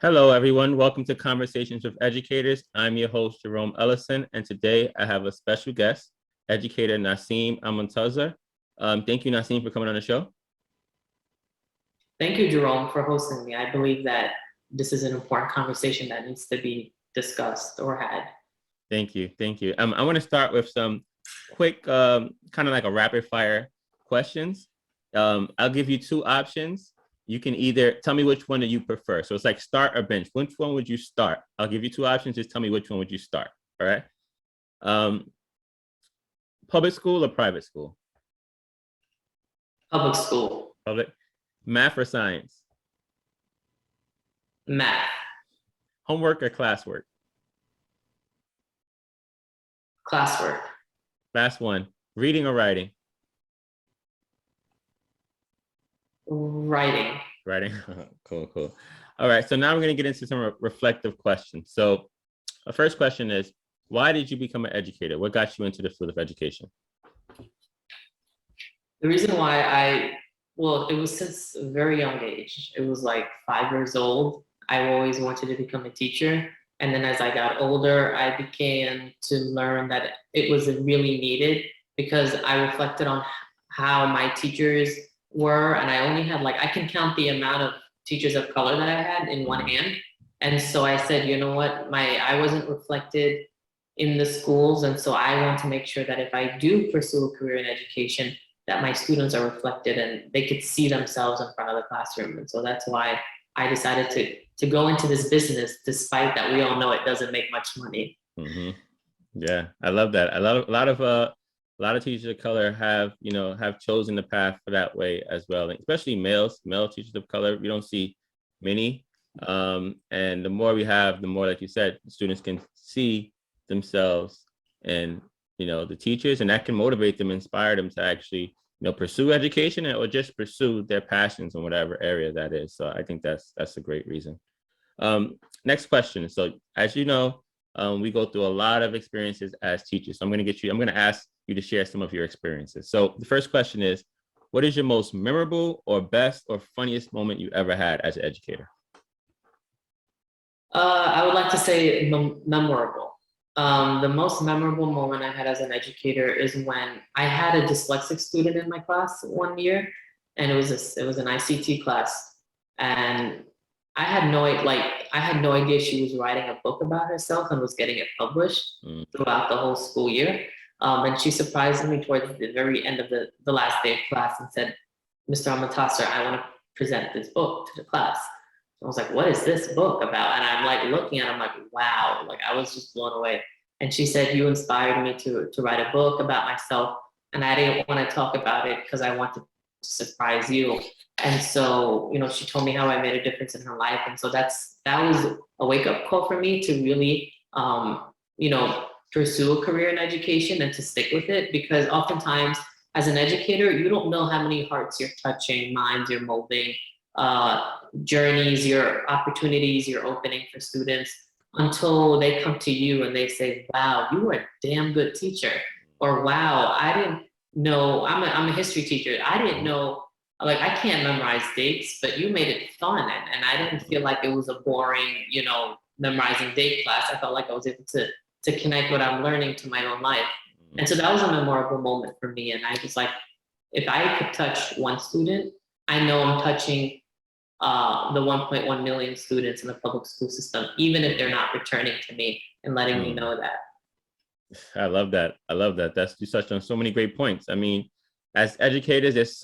Hello, everyone. Welcome to Conversations with Educators. I'm your host, Jerome Ellison, and today I have a special guest, Educator Nasim Almuntaser. Thank you, Nasim, for coming on the show. Thank you, Jerome, for hosting me. I believe that this is an important conversation that needs to be discussed or had. Thank you. Thank you. I want to start with some quick, kind of like a rapid fire questions. I'll give you two options. You can either tell me which one do you prefer. So it's like start or bench. Which one would you start? I'll give you two options. Just tell me which one would you start. All right. Public school or private school? Public school. Public. Math or science? Math. Homework or classwork? Classwork. Last one. Reading or writing? Writing. Writing. Cool, cool. All right. So now we're going to get into some reflective questions. So the first question is, why did you become an educator? What got you into the field of education? The reason why it was since a very young age. It was like 5 years old. I always wanted to become a teacher. And then as I got older, I began to learn that it was really needed because I reflected on how my teachers were. And I only had I can count the amount of teachers of color that I had in one hand. And so I said, you know what, I wasn't reflected in the schools. And so I want to make sure that if I do pursue a career in education, that my students are reflected and they could see themselves in front of the classroom. And so that's why I decided to go into this business, despite that we all know it doesn't make much money. Mm-hmm. Yeah, I love that. A lot of teachers of color have chosen the path for that way as well, especially male teachers of color. We don't see many, and the more we have, the more, like you said, students can see themselves and the teachers, and that can motivate them, inspire them to actually pursue education or just pursue their passions in whatever area that is. So I think that's a great reason. Next question. So as you know, we go through a lot of experiences as teachers. So I'm going to ask you to share some of your experiences. So the first question is, what is your most memorable or best or funniest moment you ever had as an educator? I would like to say memorable. The most memorable moment I had as an educator is when I had a dyslexic student in my class one year, and it was an ICT class, and I had no idea she was writing a book about herself and was getting it published throughout the whole school year. And she surprised me towards the very end of the last day of class and said, "Mr. Almuntaser, I want to present this book to the class." I was like, "What is this book about?" And I'm looking at it, I'm like, wow, I was just blown away. And she said, "You inspired me to write a book about myself. And I didn't want to talk about it because I wanted to surprise you." And so, she told me how I made a difference in her life. And so that was a wake-up call for me to really, pursue a career in education and to stick with it. Because oftentimes, as an educator, you don't know how many hearts you're touching, minds you're molding, journeys, your opportunities you're opening for students until they come to you and they say, "Wow, you were a damn good teacher," or "Wow, I didn't know, I'm a history teacher. I didn't know, I can't memorize dates, but you made it fun." And I didn't feel like it was a boring, memorizing date class. I felt like I was able to connect what I'm learning to my own life. And so that was a memorable moment for me. And I was like, if I could touch one student, I know I'm touching the 1.1 million students in the public school system, even if they're not returning to me and letting me know that. I love that. You touched on so many great points. I mean, as educators, it's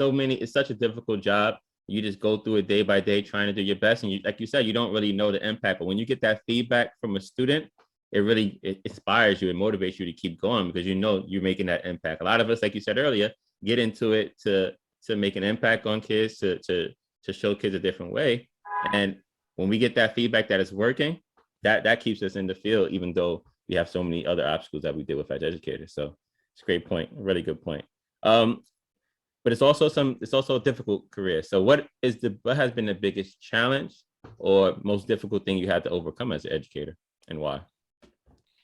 such a difficult job. You just go through it day by day, trying to do your best. And like you said, you don't really know the impact, but when you get that feedback from a student, it inspires you, it motivates you to keep going because you're making that impact. A lot of us, like you said earlier, get into it to make an impact on kids, to show kids a different way. And when we get that feedback that it's working, that keeps us in the field, even though we have so many other obstacles that we deal with as educators. So it's a great point, a really good point. But it's also a difficult career. So what has been the biggest challenge or most difficult thing you had to overcome as an educator, and why?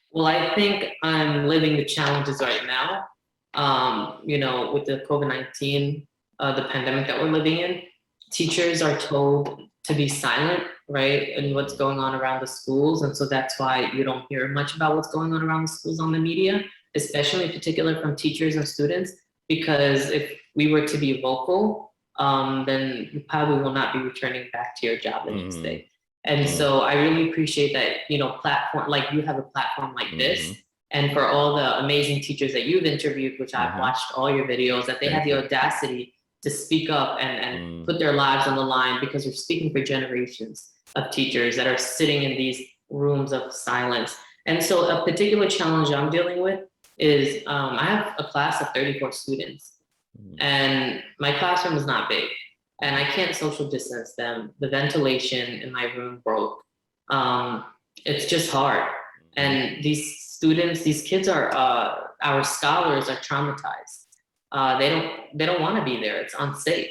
Well, I think I'm living the challenges right now. With the COVID-19, the pandemic that we're living in, teachers are told to be silent, right? And what's going on around the schools. And so that's why you don't hear much about what's going on around the schools on the media, especially in particular from teachers and students, because if we were to be vocal, then you probably will not be returning back to your job the next day. And so I really appreciate that, platform, like you have a platform like this. And for all the amazing teachers that you've interviewed, which I've watched all your videos, that they have the audacity to speak up and put their lives on the line, because we're speaking for generations of teachers that are sitting in these rooms of silence. And so a particular challenge I'm dealing with is I have a class of 34 students, and my classroom is not big, and I can't social distance them. The ventilation in my room broke. It's just hard. And these students, these kids are, our scholars are traumatized. They don't want to be there. It's unsafe.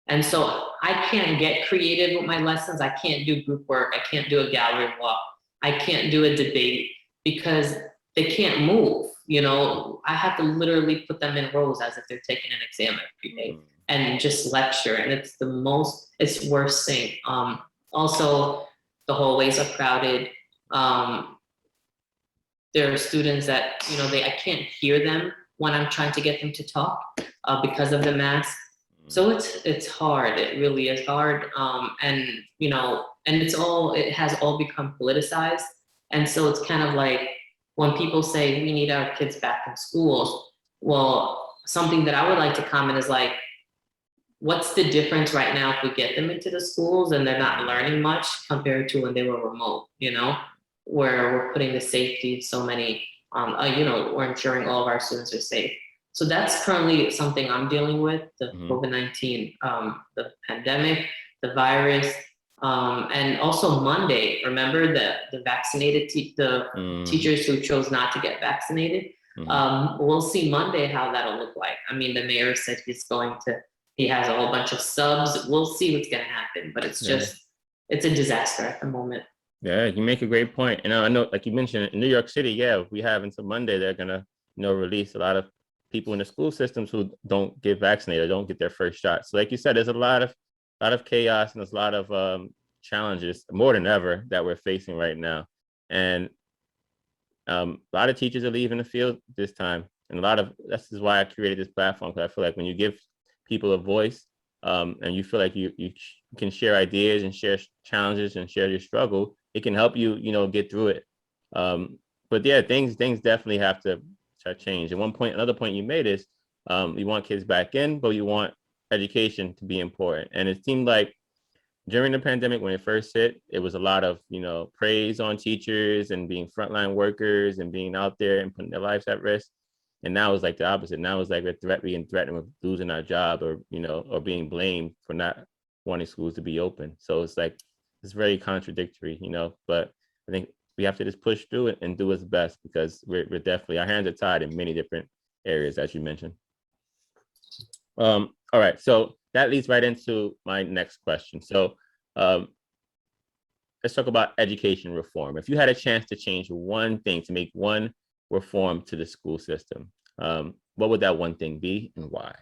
And so I can't get creative with my lessons. I can't do group work. I can't do a gallery walk. I can't do a debate because they can't move. I have to literally put them in rows as if they're taking an exam every day and just lecture. And it's it's worst thing. Also, the hallways are crowded. There are students that, I can't hear them when I'm trying to get them to talk because of the mask. So it's hard. It really is hard. And it has all become politicized. And so it's kind of like when people say we need our kids back in schools, well, something that I would like to comment is like, what's the difference right now if we get them into the schools and they're not learning much compared to when they were remote, where we're putting the safety of so many, we're ensuring all of our students are safe. So that's currently something I'm dealing with, the COVID-19, the pandemic, the virus, and also Monday, remember the vaccinated, teachers who chose not to get vaccinated. We'll see Monday how that'll look like. I mean, the mayor said he has a whole bunch of subs. We'll see what's gonna happen, but it's it's a disaster at the moment. Yeah, you make a great point. And I know, like you mentioned, in New York City, we have until Monday, they're gonna, release a lot of people in the school systems who don't get vaccinated, don't get their first shot. So like you said, there's a lot of chaos, and there's a lot of challenges, more than ever, that we're facing right now. And a lot of teachers are leaving the field this time. And this is why I created this platform, because I feel like when you give people a voice, and you feel like you can share ideas and share challenges and share your struggle, it can help you, get through it. But yeah, things definitely have to change. And another point you made is you want kids back in, but you want education to be important. And it seemed like during the pandemic, when it first hit, it was a lot of, praise on teachers and being frontline workers and being out there and putting their lives at risk. And now it's like the opposite. Now it's like we're being threatened with losing our job, or, or being blamed for not wanting schools to be open. So it's like, it's very contradictory, but I think we have to just push through it and do what's best, because we're definitely, our hands are tied in many different areas, as you mentioned. All right, so that leads right into my next question. So let's talk about education reform. If you had a chance to change one thing, to make one reform to the school system, what would that one thing be, and why?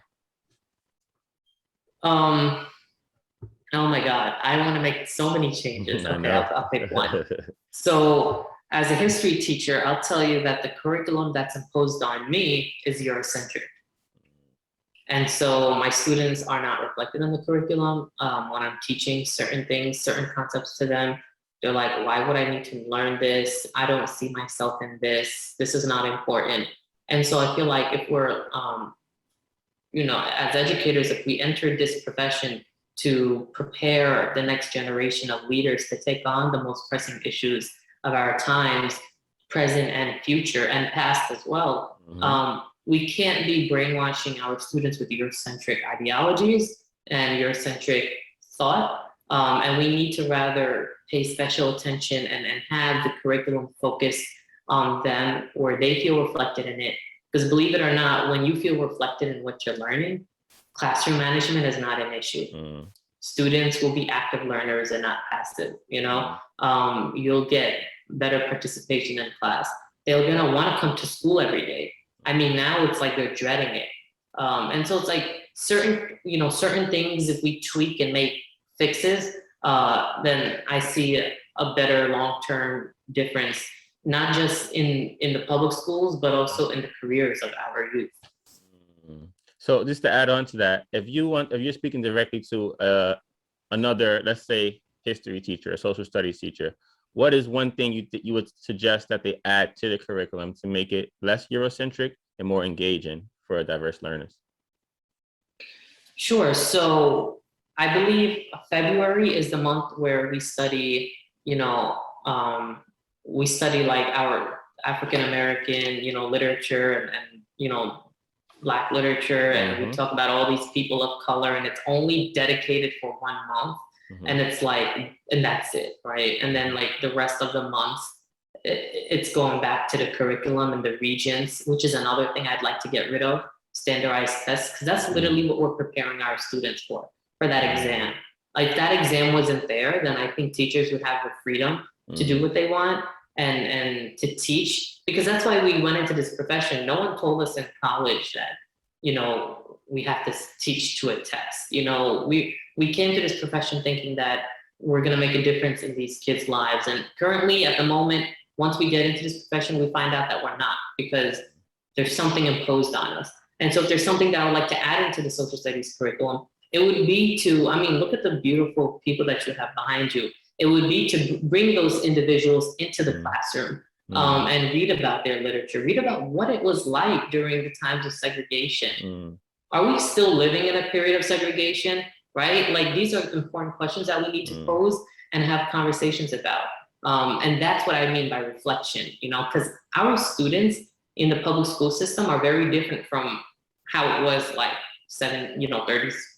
Oh my God, I want to make so many changes. Okay, I'll pick one. So as a history teacher, I'll tell you that the curriculum that's imposed on me is Eurocentric. And so my students are not reflected in the curriculum. When I'm teaching certain things, certain concepts to them, they're like, why would I need to learn this? I don't see myself in this. This is not important. And so I feel like if we're, as educators, if we enter this profession to prepare the next generation of leaders to take on the most pressing issues of our times, present and future and past as well, we can't be brainwashing our students with Eurocentric ideologies and Eurocentric thought. And we need to rather pay special attention and have the curriculum focus on them, where they feel reflected in it. Because believe it or not, when you feel reflected in what you're learning, classroom management is not an issue. Students will be active learners and not passive, you'll get better participation in class. They're gonna wanna come to school every day. I mean, now it's like they're dreading it. And so it's like certain things, if we tweak and make fixes, then I see a better long-term difference, not just in the public schools, but also in the careers of our youth. So just to add on to that, if you're speaking directly to another, let's say, history teacher, a social studies teacher, what is one thing you would suggest that they add to the curriculum to make it less Eurocentric and more engaging for diverse learners? Sure. So I believe February is the month where we study, we study like our African American, literature and Black literature, and we talk about all these people of color, and it's only dedicated for 1 month. And it's like, and that's it, right? And then like the rest of the months, it's going back to the curriculum and the regions, which is another thing I'd like to get rid of, standardized tests, because that's literally what we're preparing our students for that exam. Like, if that exam wasn't there, then I think teachers would have the freedom to do what they want and to teach, because that's why we went into this profession. No one told us in college that, we have to teach to a test. We came to this profession thinking that we're going to make a difference in these kids' lives. And currently, at the moment, once we get into this profession, we find out that we're not, because there's something imposed on us. And so if there's something that I would like to add into the social studies curriculum, it would be to, look at the beautiful people that you have behind you. It would be to bring those individuals into the classroom and read about their literature, read about what it was like during the times of segregation. Are we still living in a period of segregation, right? Like, these are important questions that we need to pose and have conversations about. And that's what I mean by reflection, because our students in the public school system are very different from how it was like 30,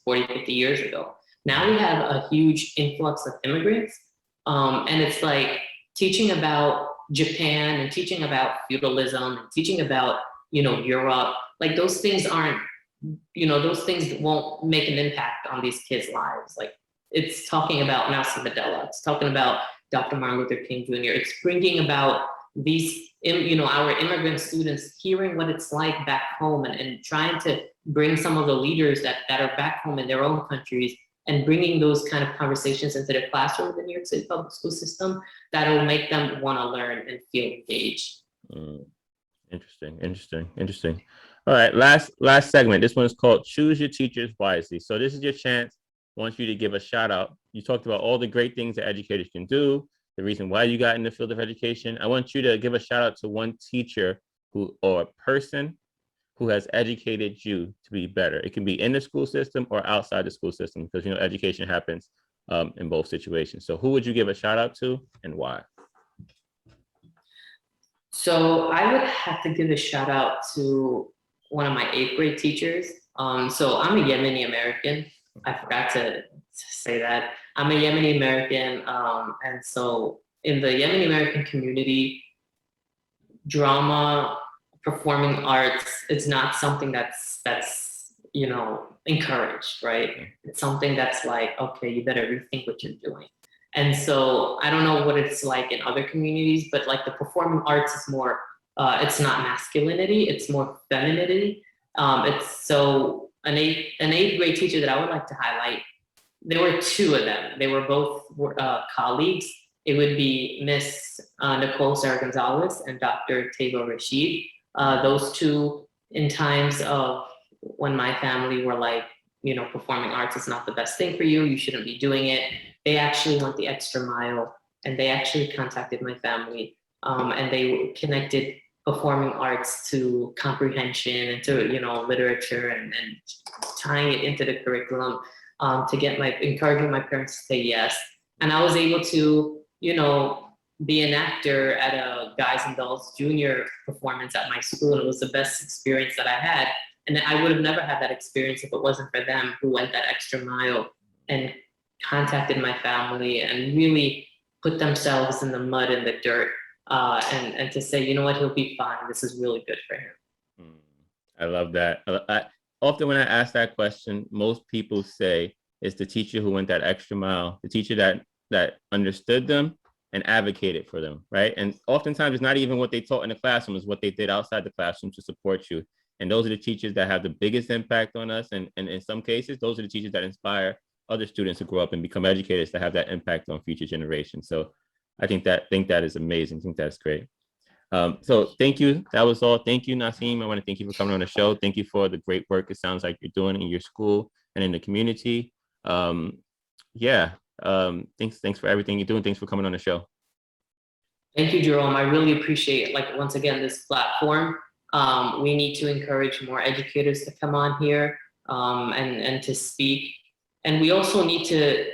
40, 50 years ago. Now we have a huge influx of immigrants. And it's like teaching about Japan and teaching about feudalism and teaching about, Europe. Like, those things aren't, those things won't make an impact on these kids' lives. Like, it's talking about Nelson Mandela. It's talking about Dr. Martin Luther King Jr. It's bringing about these, our immigrant students hearing what it's like back home and trying to bring some of the leaders that are back home in their own countries and bringing those kind of conversations into the classroom of the New York City public school system that will make them want to learn and feel engaged. Interesting. All right, last segment. This one is called Choose Your Teachers Wisely. So this is your chance. I want you to give a shout out. You talked about all the great things that educators can do, the reason why you got in the field of education. I want you to give a shout out to one teacher or person who has educated you to be better. It can be in the school system or outside the school system, because education happens in both situations. So who would you give a shout out to and why? So I would have to give a shout out to one of my 8th grade teachers. So I'm a Yemeni American. I forgot to say that. I'm a Yemeni American. And so in the Yemeni American community, drama, performing arts, it's not something that's encouraged, right? It's something that's like, okay, you better rethink what you're doing. And so I don't know what it's like in other communities, but like the performing arts is more, it's not masculinity, it's more femininity. It's so an eighth grade teacher that I would like to highlight. There were 2 of them. They were both colleagues. It would be Miss Nicole Sarah Gonzalez and Dr. Tabo Rashid. Those 2, in times of when my family were like, performing arts is not the best thing for you. You shouldn't be doing it. They actually went the extra mile, and they actually contacted my family, and they connected performing arts to comprehension and to literature and tying it into the curriculum to get encouraging my parents to say yes. And I was able to be an actor at a Guys and Dolls Junior performance at my school. And it was the best experience that I had. And I would have never had that experience if it wasn't for them who went that extra mile and contacted my family and really put themselves in the mud and the dirt and to say, you know what, he'll be fine. This is really good for him. I love that. Often when I ask that question, most people say it's the teacher who went that extra mile, the teacher that understood them and advocated for them, right? And oftentimes it's not even what they taught in the classroom, it's what they did outside the classroom to support you. And those are the teachers that have the biggest impact on us. And in some cases, those are the teachers that inspire other students to grow up and become educators to have that impact on future generations. So I think that is amazing. I think that's great. So thank you. That was all. Thank you, Nasim. I want to thank you for coming on the show. Thank you for the great work it sounds like you're doing in your school and in the community. Um, yeah. Thanks for everything you're doing. Thanks for coming on the show. Thank you, Jerome. I really appreciate, like, once again, this platform. We need to encourage more educators to come on here, and to speak. And we also need to,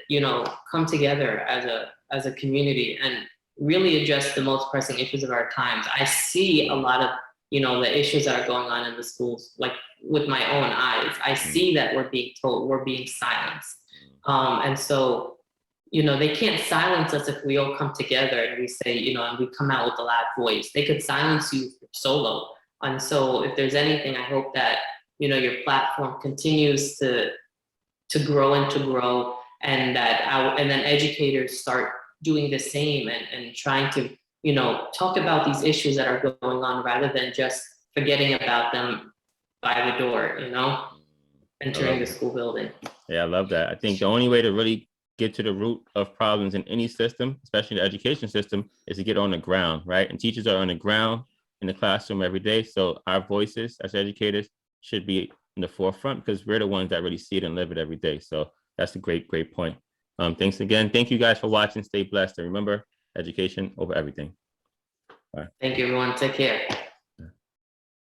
come together as a community and really address the most pressing issues of our times. I see a lot of, the issues that are going on in the schools, like with my own eyes. I see that we're being told, we're being silenced. And so, they can't silence us if we all come together and we say, and we come out with a loud voice. They could silence you solo. And so if there's anything, I hope that, your platform continues to grow and to grow, and and then educators start doing the same, and trying to, talk about these issues that are going on rather than just forgetting about them by the door, entering the school building. Yeah, I love that. I think the only way to really get to the root of problems in any system, especially the education system, is to get on the ground, right? And teachers are on the ground in the classroom every day. So our voices as educators should be in the forefront because we're the ones that really see it and live it every day. So that's a great point. Thanks again. Thank you guys for watching. Stay blessed. And remember, education over everything. Bye. Thank you, everyone. Take care.